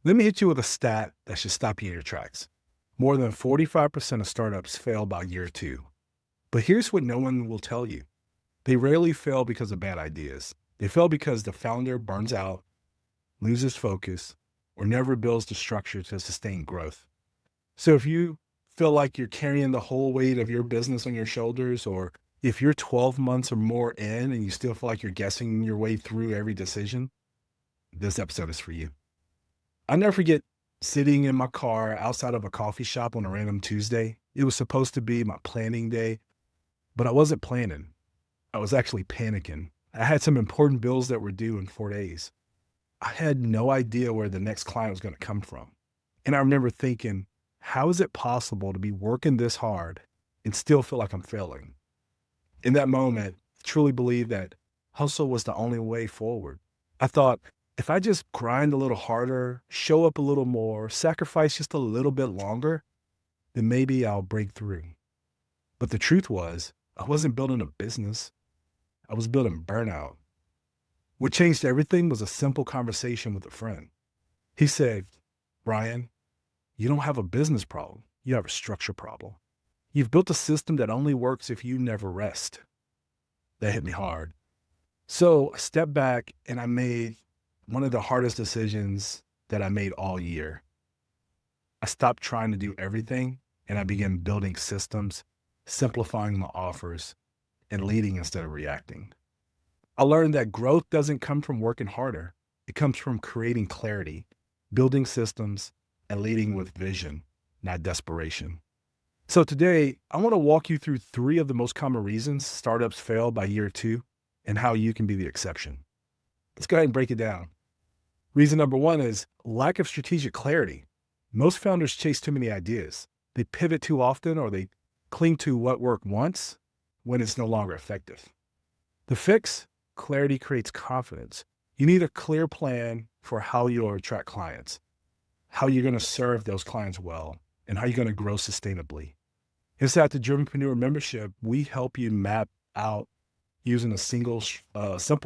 Let me hit you with a stat that should stop you in your tracks. More than 45% of startups fail by year two. But here's what no one will tell you. They rarely fail because of bad ideas. They fail because the founder burns out, loses focus, or never builds the structure to sustain growth. So if you feel like you're carrying the whole weight of your business on your shoulders, or if you're 12 months or more in and you still feel like you're guessing your way through every decision, this episode is for you. I'll never forget sitting in my car outside of a coffee shop on a random Tuesday. It was supposed to be my planning day, but I wasn't planning. I was actually panicking. I had some important bills that were due in 4 days. I had no idea where the next client was going to come from. And I remember thinking, how is it possible to be working this hard and still feel like I'm failing? In that moment, I truly believed that hustle was the only way forward. I thought, if I just grind a little harder, show up a little more, sacrifice just a little bit longer, then maybe I'll break through. But the truth was, I wasn't building a business. I was building burnout. What changed everything was a simple conversation with a friend. He said, Brian, you don't have a business problem. You have a structure problem. You've built a system that only works if you never rest. That hit me hard. So I stepped back and I made one of the hardest decisions that I made all year. I stopped trying to do everything and I began building systems, simplifying my offers, and leading instead of reacting. I learned that growth doesn't come from working harder. It comes from creating clarity, building systems, and leading with vision, not desperation. So today, I want to walk you through 3 of the most common reasons startups fail by year 2 and how you can be the exception. Let's go ahead and break it down. Reason number 1 is lack of strategic clarity. Most founders chase too many ideas. They pivot too often or they cling to what worked once when it's no longer effective. The fix, clarity creates confidence. You need a clear plan for how you'll attract clients, how you're going to serve those clients well, and how you're going to grow sustainably. Inside the DRIVENpreneur membership, we help you map out using a simple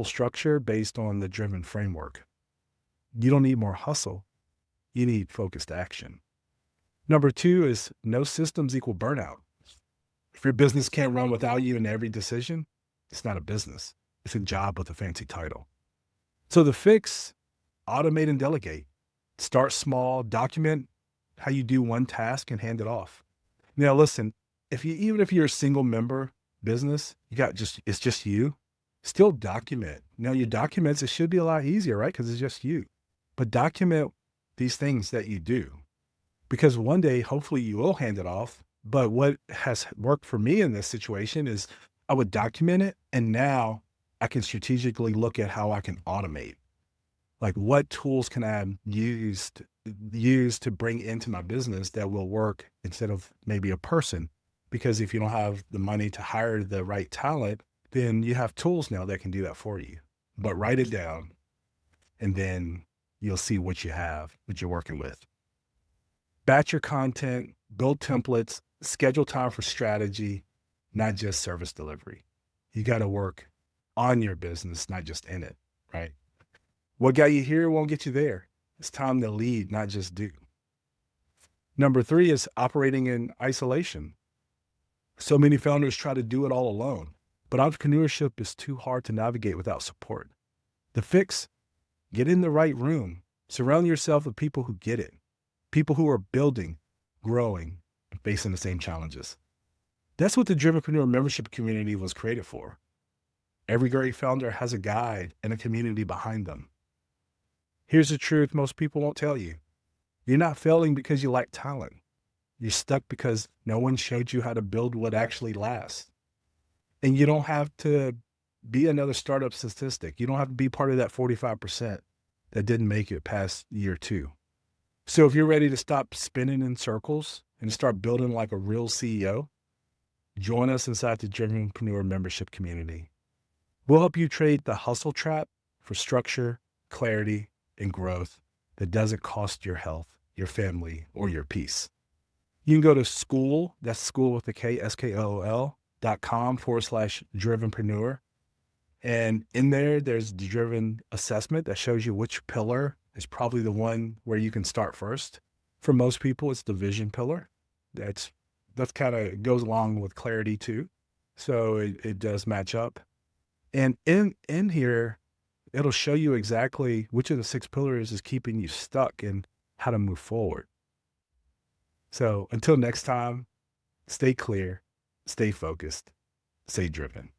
structure based on the Driven framework. You don't need more hustle. You need focused action. Number 2 is no systems equal burnout. If your business can't run without you in every decision, it's not a business. It's a job with a fancy title. So the fix, automate and delegate. Start small, document how you do one task and hand it off. Now listen, even if you're a single member business, it's just you, still document. Now your documents, it should be a lot easier, right? Because it's just you. But document these things that you do. Because one day, hopefully you will hand it off. But what has worked for me in this situation is I would document it, and now I can strategically look at how I can automate. Like what tools can I use to bring into my business that will work instead of maybe a person? Because if you don't have the money to hire the right talent, then you have tools now that can do that for you. But write it down, and then you'll see what you're working with. Batch your content, build templates, schedule time for strategy, not just service delivery. You got to work on your business, not just in it, right? What got you here won't get you there. It's time to lead, not just do. Number 3 is operating in isolation. So many founders try to do it all alone, but entrepreneurship is too hard to navigate without support. The fix, get in the right room. Surround yourself with people who get it, people who are building, growing, and facing the same challenges. That's what the DRIVENpreneur membership community was created for. Every great founder has a guide and a community behind them. Here's the truth most people won't tell you. You're not failing because you lack talent. You're stuck because no one showed you how to build what actually lasts. And you don't have to be another startup statistic. You don't have to be part of that 45% that didn't make it past year 2. So if you're ready to stop spinning in circles and start building like a real CEO, join us inside the DRIVENpreneur membership community. We'll help you trade the hustle trap for structure, clarity, and growth that doesn't cost your health, your family, or your peace. You can go to school, that's school with a K, SKOOL.com/DRIVENpreneur. And in there, there's the Driven assessment that shows you which pillar is probably the one where you can start first. For most people, it's the vision pillar. That's kind of goes along with clarity too. So it does match up. And in here, it'll show you exactly which of the 6 pillars is keeping you stuck and how to move forward. So until next time, stay clear, stay focused, stay driven.